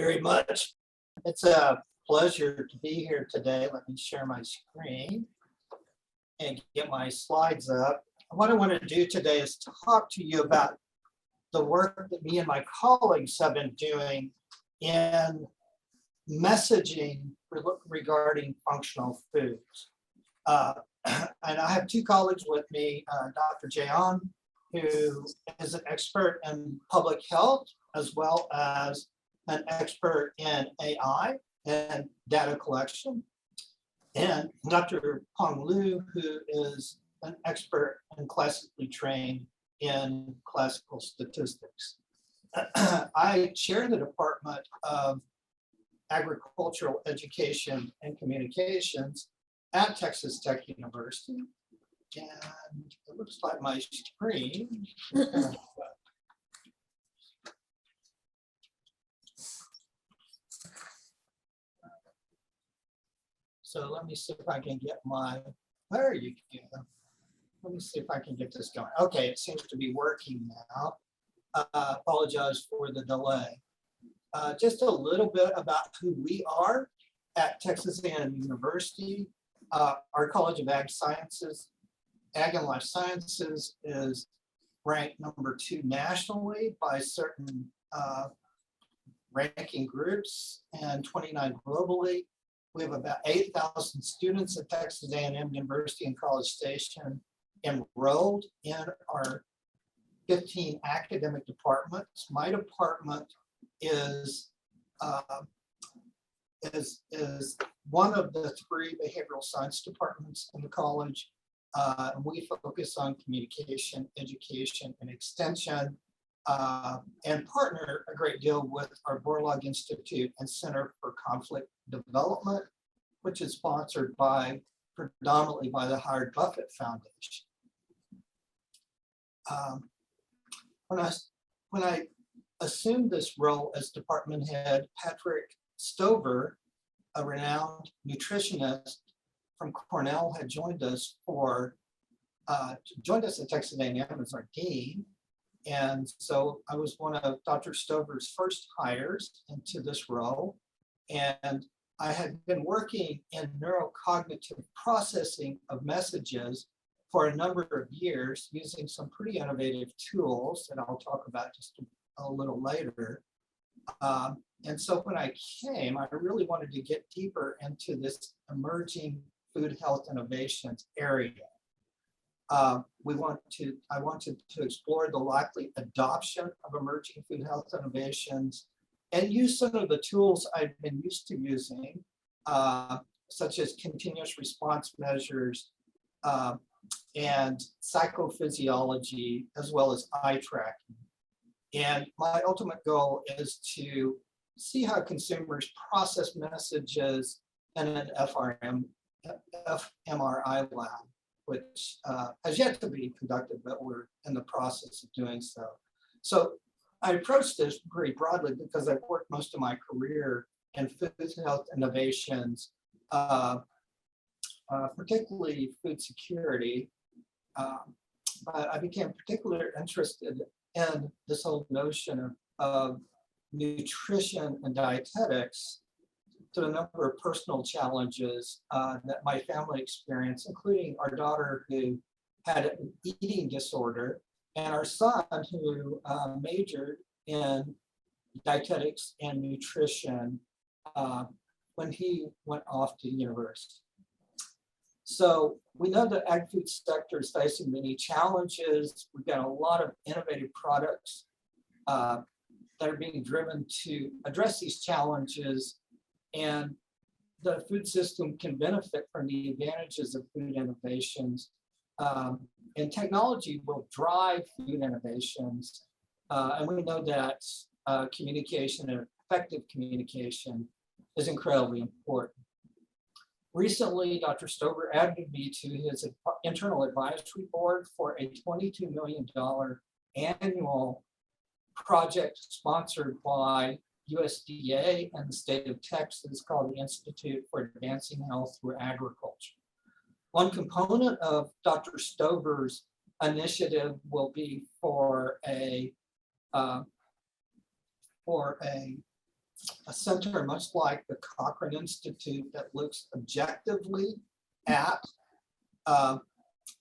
very much. It's a pleasure to be here today. Let me share my screen and get my slides up. What I want to do today is talk to you about the work that me and my colleagues have been doing in messaging regarding functional foods. And I have two colleagues with me, Dr. Jayon, who is an expert in public health, as well as an expert in AI and data collection, and Dr. Peng Liu, who is an expert and classically trained in classical statistics. I chair the Department of Agricultural Education and Communications at Texas Tech University. And it looks like my screen. So let me see if I can get there you go. Let me see if I can get this going. Okay, it seems to be working now. Apologize for the delay. Just a little bit about who we are at Texas A&M University. Our College of Ag and Life Sciences is ranked number 2 nationally by certain ranking groups and 29 globally. We have about 8,000 students at Texas A&M University in College Station enrolled in our 15 academic departments. My department is one of the 3 behavioral science departments in the college. We focus on communication, education, and extension, and partner a great deal with our Borlaug Institute and Center for Conflict Development, which is sponsored predominantly by the Howard Buffett Foundation. When I assumed this role as department head, Patrick Stover, a renowned nutritionist from Cornell, had joined us at Texas A&M as our dean. And so I was one of Dr. Stover's first hires into this role. And I had been working in neurocognitive processing of messages for a number of years using some pretty innovative tools that I'll talk about just a little later. And so when I came, I really wanted to get deeper into this emerging food health innovations area. I wanted to explore the likely adoption of emerging food health innovations and use some of the tools I've been used to using, such as continuous response measures and psychophysiology, as well as eye tracking. And my ultimate goal is to see how consumers process messages in an fMRI lab, which has yet to be conducted, but we're in the process of doing so. So I approached this pretty broadly because I've worked most of my career in food health innovations, particularly food security. But I became particularly interested in this whole notion of nutrition and dietetics to a number of personal challenges that my family experienced, including our daughter who had an eating disorder and our son who majored in dietetics and nutrition when he went off to university. So we know the ag food sector is facing many challenges. We've got a lot of innovative products that are being driven to address these challenges, and the food system can benefit from the advantages of food innovations. And technology will drive food innovations. And we know that communication and effective communication is incredibly important. Recently, Dr. Stover added me to his internal advisory board for a $22 million annual project sponsored by USDA and the state of Texas called the Institute for Advancing Health Through Agriculture. One component of Dr. Stover's initiative will be for a a center much like the Cochrane Institute that looks objectively at uh,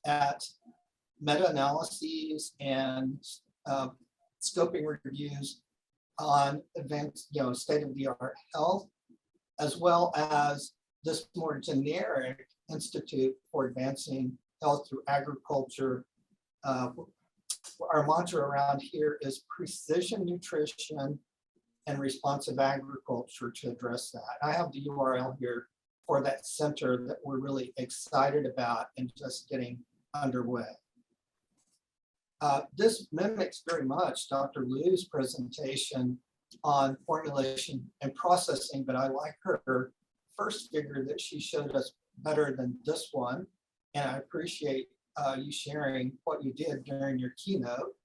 at meta-analyses and scoping reviews on advanced, state-of-the-art health, as well as this more generic institute for advancing health through agriculture. Our mantra around here is precision nutrition and responsive agriculture to address that. I have the URL here for that center that we're really excited about and just getting underway. This mimics very much Dr. Liu's presentation on formulation and processing, but I like her first figure that she showed us better than this one. And I appreciate you sharing what you did during your keynote.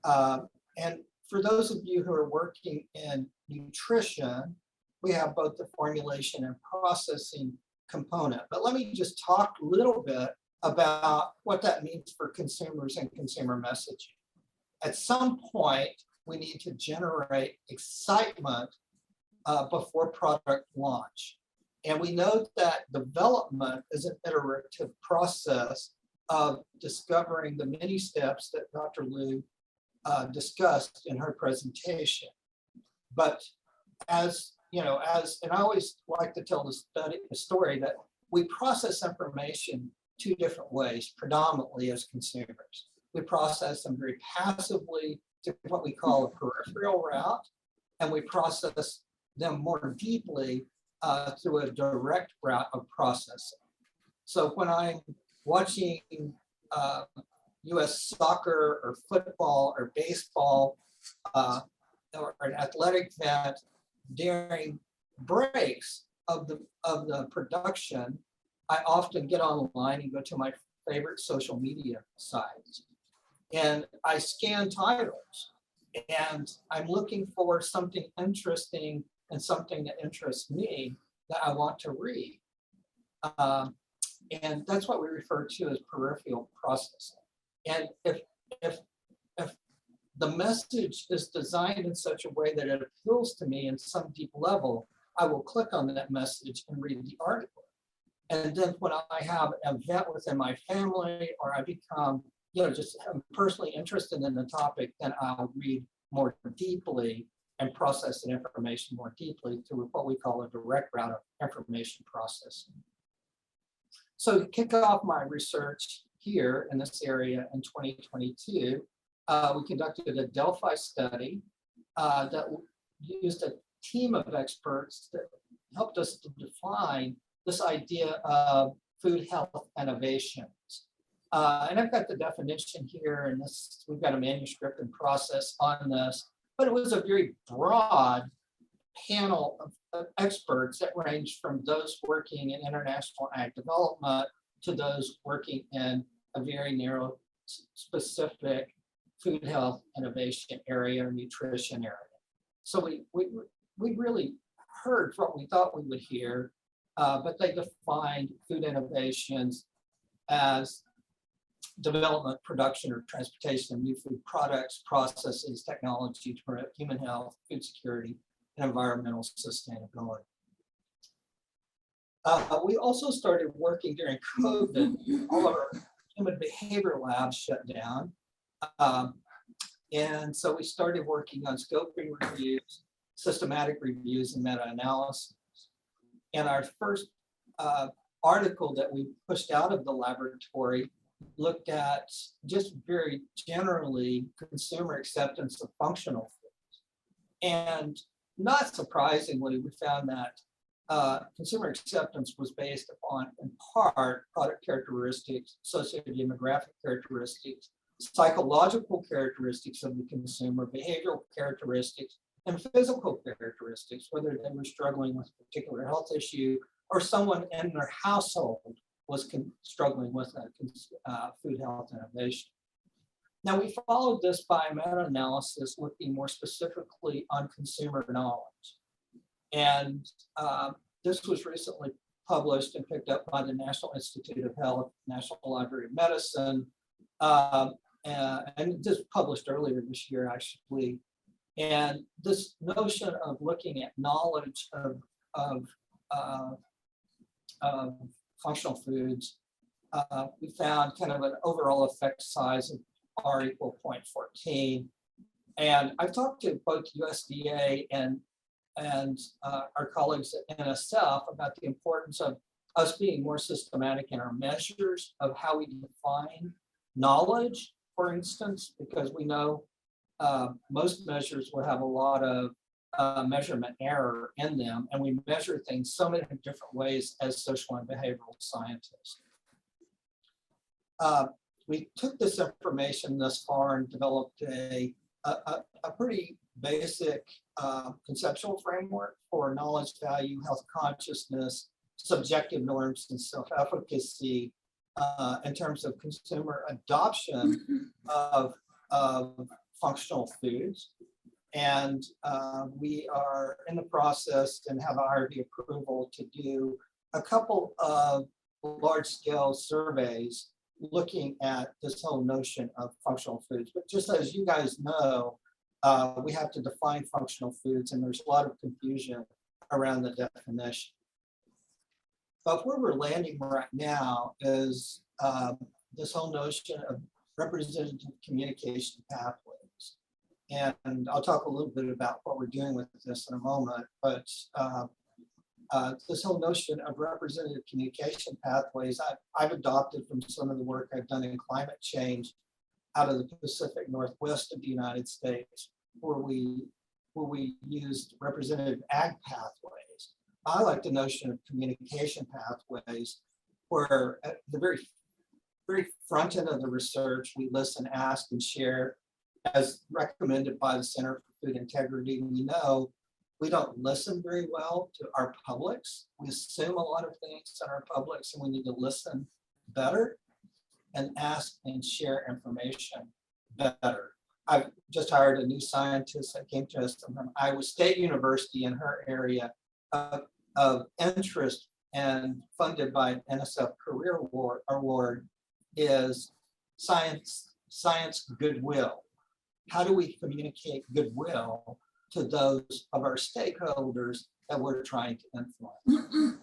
And for those of you who are working in nutrition, we have both the formulation and processing component. But let me just talk a little bit about what that means for consumers and consumer messaging. At some point, we need to generate excitement before product launch. And we know that development is an iterative process of discovering the many steps that Dr. Liu discussed in her presentation. But as you know, and I always like to tell the story that we process information two different ways, predominantly as consumers. We process them very passively to what we call a peripheral route, and we process them more deeply through a direct route of processing. So when I'm watching US soccer or football or baseball or an athletic event, during breaks of the production, I often get online and go to my favorite social media sites. And I scan titles and I'm looking for something interesting and something that interests me that I want to read. And that's what we refer to as peripheral processing. And if the message is designed in such a way that it appeals to me in some deep level, I will click on that message and read the article. And then when I have an event within my family, or I become, just I'm personally interested in the topic, then I'll read more deeply and process the information more deeply through what we call a direct route of information processing. So to kick off my research here in this area in 2022, we conducted a Delphi study that used a team of experts that helped us to define this idea of food health innovations. And I've got the definition here, and we've got a manuscript and process on this, but it was a very broad panel of experts that ranged from those working in international ag development to those working in a very narrow, specific food health innovation area or nutrition area. So we really heard what we thought we would hear, but they defined food innovations as development, production, or transportation of new food products, processes, technology to promote human health, food security, and environmental sustainability. We also started working during COVID. All of our human behavior labs shut down. And so we started working on scoping reviews, systematic reviews, and meta-analysis. And our first article that we pushed out of the laboratory looked at just very generally consumer acceptance of functional foods. And not surprisingly, we found that consumer acceptance was based upon, in part, product characteristics, socio-demographic characteristics, psychological characteristics of the consumer, behavioral characteristics, and physical characteristics, whether they were struggling with a particular health issue or someone in their household was struggling with food health innovation. Now, we followed this by a meta-analysis looking more specifically on consumer knowledge. And this was recently published and picked up by the National Institute of Health, National Library of Medicine, and just published earlier this year, actually. And this notion of looking at knowledge of functional foods, we found kind of an overall effect size of R equal 0.14. And I've talked to both USDA and our colleagues at NSF about the importance of us being more systematic in our measures of how we define knowledge, for instance, because we know most measures will have a lot of measurement error in them, and we measure things so many different ways as social and behavioral scientists. We took this information thus far and developed a pretty basic conceptual framework for knowledge, value, health consciousness, subjective norms, and self-efficacy in terms of consumer adoption of functional foods. And we are in the process and have IRB approval to do a couple of large-scale surveys looking at this whole notion of functional foods. But just as you guys know, we have to define functional foods, and there's a lot of confusion around the definition. But where we're landing right now is this whole notion of representative communication pathways. And I'll talk a little bit about what we're doing with this in a moment, but this whole notion of representative communication pathways, I've adopted from some of the work I've done in climate change out of the Pacific Northwest of the United States, where we used representative ag pathways. I like the notion of communication pathways, where at the very front end of the research, we listen, ask, and share as recommended by the Center for Food Integrity. We know we don't listen very well to our publics. We assume a lot of things in our publics, and we need to listen better and ask and share information better. I've just hired a new scientist that came to us from Iowa State University in her area of interest and funded by NSF Career Award is science goodwill. How do we communicate goodwill to those of our stakeholders that we're trying to influence?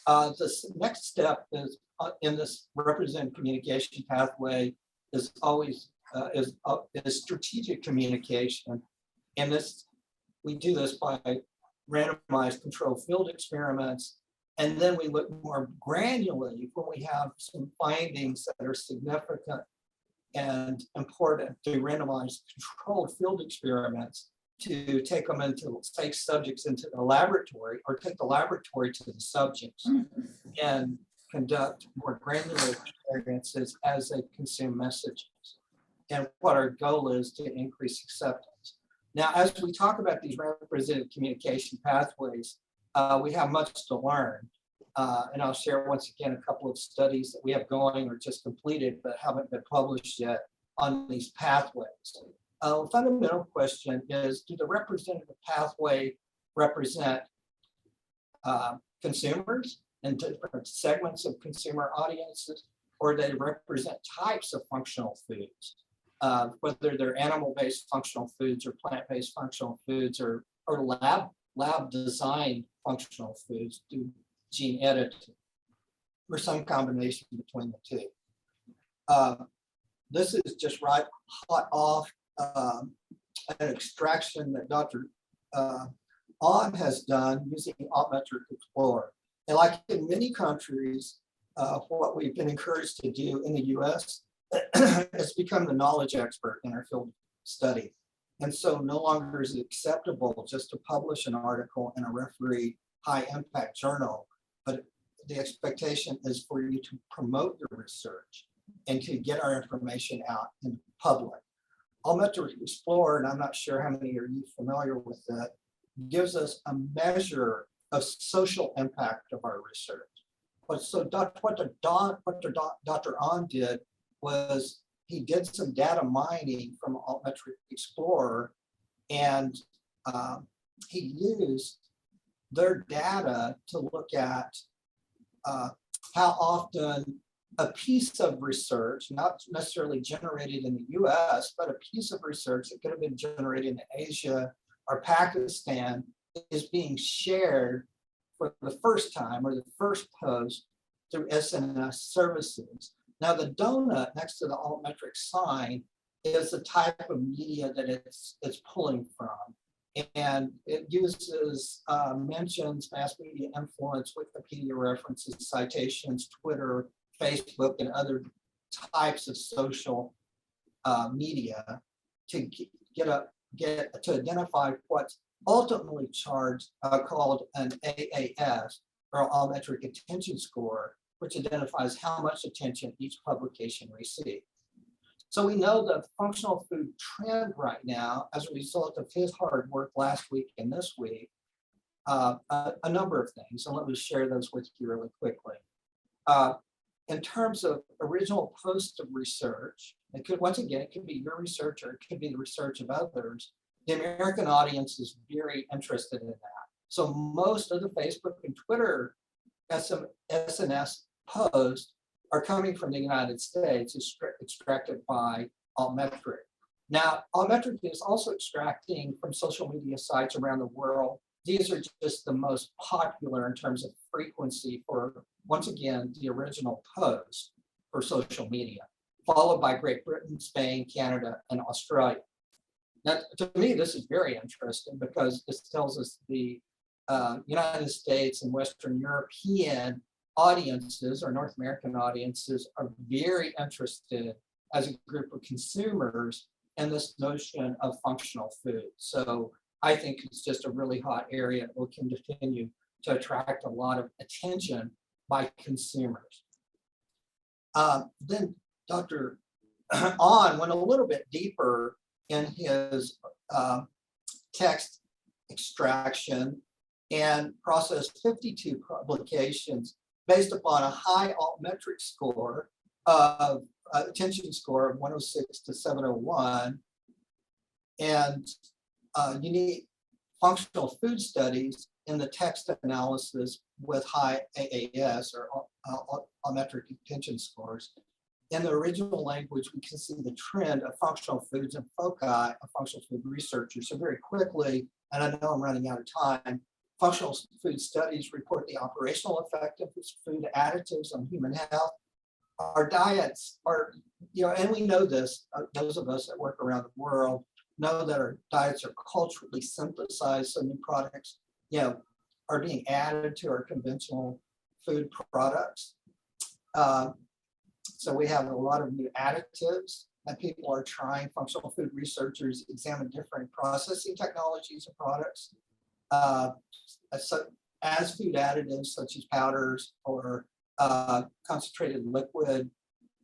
The next step is in this representative communication pathway is always is strategic communication, and we do this by randomized controlled field experiments, and then we look more granularly when we have some findings that are significant and important to randomized controlled field experiments to take them into, take subjects into the laboratory, or take the laboratory to the subjects and conduct more granular experiences as they consume messages. And what our goal is to increase acceptance. Now, as we talk about these representative communication pathways, we have much to learn. And I'll share once again a couple of studies that we have going or just completed but haven't been published yet on these pathways. A fundamental question is, do the representative pathway represent consumers and different segments of consumer audiences, or do they represent types of functional foods, whether they're animal-based functional foods or plant-based functional foods, or lab-designed functional foods through gene editing, or some combination between the two. This is just right hot off an extraction that Dr. On has done using Altmetric Explorer. And like in many countries, what we've been encouraged to do in the US is become the knowledge expert in our field study. And so no longer is it acceptable just to publish an article in a refereed high impact journal, but the expectation is for you to promote your research and to get our information out in the public. Altmetric Explorer, and I'm not sure how many are you familiar with that, gives us a measure of social impact of our research. But so what Dr. On did was he did some data mining from Altmetric Explorer, and he used their data to look at how often a piece of research, not necessarily generated in the US, but a piece of research that could have been generated in Asia or Pakistan is being shared for the first time or the first post through SNS services. Now the donut next to the altmetric sign is the type of media that it's pulling from. And it uses mentions, mass media influence, Wikipedia references, citations, Twitter, Facebook, and other types of social media to to identify what's ultimately charged called an AAS, or all-metric attention score, which identifies how much attention each publication received. So we know the functional food trend right now, as a result of his hard work last week and this week, a number of things. And let me share those with you really quickly. In terms of original posts of research, it could, once again, it could be your research or it could be the research of others. The American audience is very interested in that. So most of the Facebook and Twitter SNS posts are coming from the United States, extracted by Altmetric. Now, Altmetric is also extracting from social media sites around the world. These are just the most popular in terms of frequency for, once again, the original post for social media, followed by Great Britain, Spain, Canada, and Australia. Now, to me, this is very interesting because this tells us the United States and Western European audiences or North American audiences are very interested as a group of consumers in this notion of functional food. So I think it's just a really hot area that will continue to attract a lot of attention by consumers. Then Dr. Ahn went a little bit deeper in his text extraction and processed 52 publications based upon a high altmetric score of attention score of 106 to 701 and unique functional food studies in the text analysis with high AAS or altmetric attention scores. In the original language, we can see the trend of functional foods and foci of functional food researchers. So very quickly, and I know I'm running out of time, functional food studies report the operational effect of food additives on human health. Our diets are, and we know this, those of us that work around the world know that our diets are culturally synthesized, so new products, are being added to our conventional food products. So we have a lot of new additives that people are trying. Functional food researchers examine different processing technologies of products as food additives such as powders or concentrated liquid.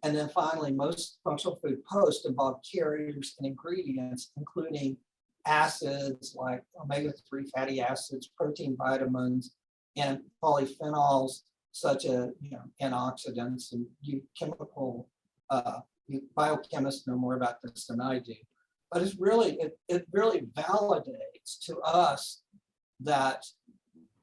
And then finally, most functional food posts involve carriers and ingredients, including acids like omega-3 fatty acids, protein vitamins, and polyphenols, such as antioxidants. And you biochemists know more about this than I do. But it's really, it really validates to us that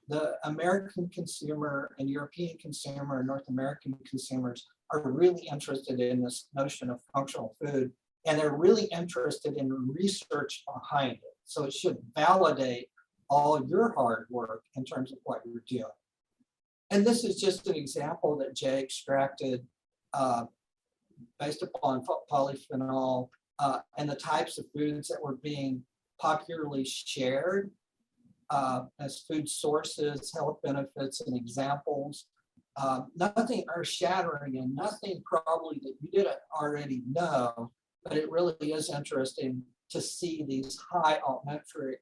the American consumer and European consumer and North American consumers are really interested in this notion of functional food, and they're really interested in research behind it. So it should validate all your hard work in terms of what you're doing. And this is just an example that Jay extracted based upon polyphenol and the types of foods that were being popularly shared as food sources, health benefits, and examples. Nothing earth-shattering and nothing probably that you didn't already know, but it really is interesting to see these high altmetric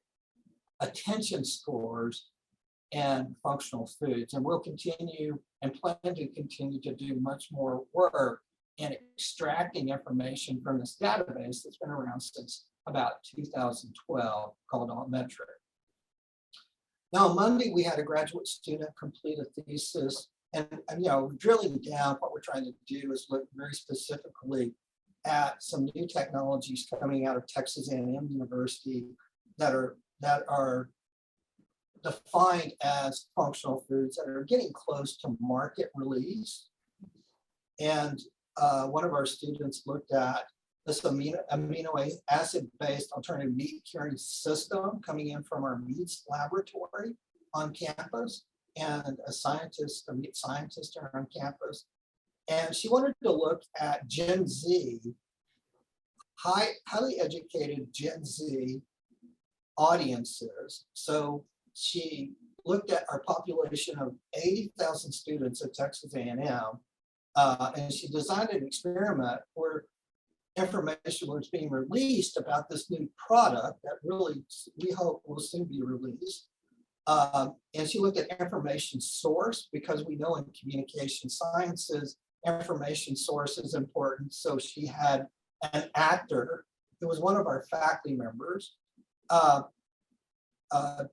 attention scores and functional foods. And we'll continue and plan to continue to do much more work in extracting information from this database that's been around since about 2012 called Altmetric. Now, on Monday, we had a graduate student complete a thesis, and drilling down, what we're trying to do is look very specifically at some new technologies coming out of Texas A&M University that are defined as functional foods that are getting close to market release. And one of our students looked at this amino acid-based alternative meat curing system coming in from our meats laboratory on campus, and a meat scientist on campus. And she wanted to look at Gen Z, highly educated Gen Z audiences. So she looked at our population of 80,000 students at Texas A&M, and she designed an experiment where information was being released about this new product that really we hope will soon be released. And she looked at information source, because we know in communication sciences, information source is important. So she had an actor who was one of our faculty members,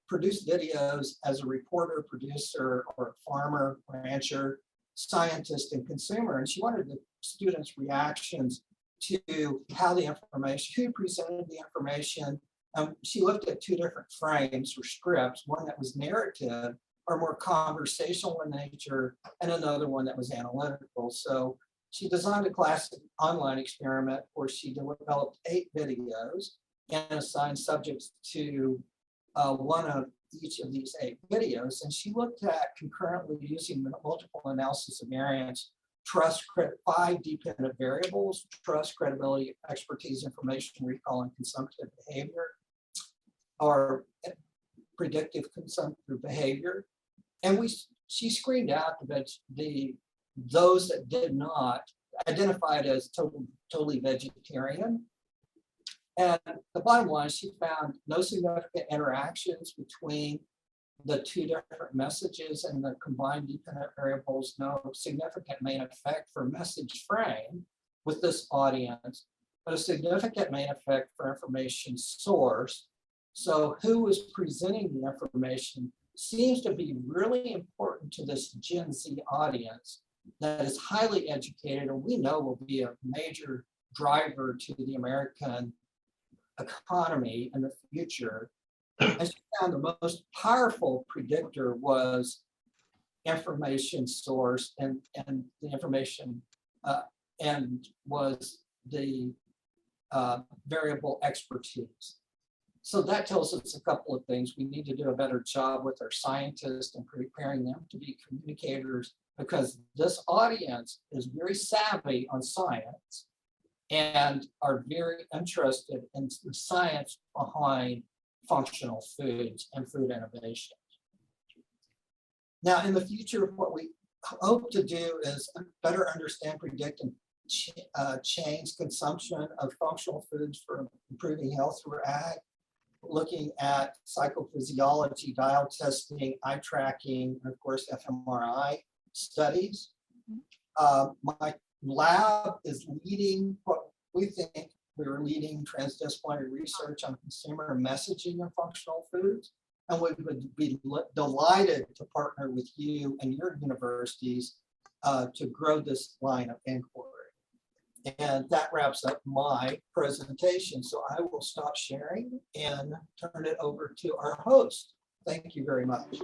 produce videos as a reporter, producer, or farmer, rancher, scientist, and consumer. And she wanted the students' reactions to how the information, who presented the information. She looked at two different frames or scripts, one that was narrative or more conversational in nature, and another one that was analytical. So she designed a classic online experiment where she developed 8 videos and assigned subjects to one of each of these 8 videos. And she looked at concurrently using multiple analysis of variance, trust, 5 dependent variables: trust, credibility, expertise, information, recall, and consumptive behavior, or predictive consumptive behavior. And she screened out those that did not, identified as totally vegetarian. And the bottom line, she found no significant interactions between the 2 different messages and the combined dependent variables, no significant main effect for message frame with this audience, but a significant main effect for information source. So who was presenting the information seems to be really important to this Gen Z audience that is highly educated, and we know will be a major driver to the American economy in the future. And she found the most powerful predictor was information source, and the information and was the variable expertise. So that tells us a couple of things. We need to do a better job with our scientists and preparing them to be communicators, because this audience is very savvy on science and are very interested in the science behind functional foods and food innovation. Now, in the future, what we hope to do is better understand, predict, and change consumption of functional foods for improving health through ag, looking at psychophysiology, dial testing, eye tracking, and of course, fMRI studies. My lab is leading what we think we're leading transdisciplinary research on consumer messaging and functional foods. And we would be delighted to partner with you and your universities to grow this line of inquiry. And that wraps up my presentation. So I will stop sharing and turn it over to our host. Thank you very much.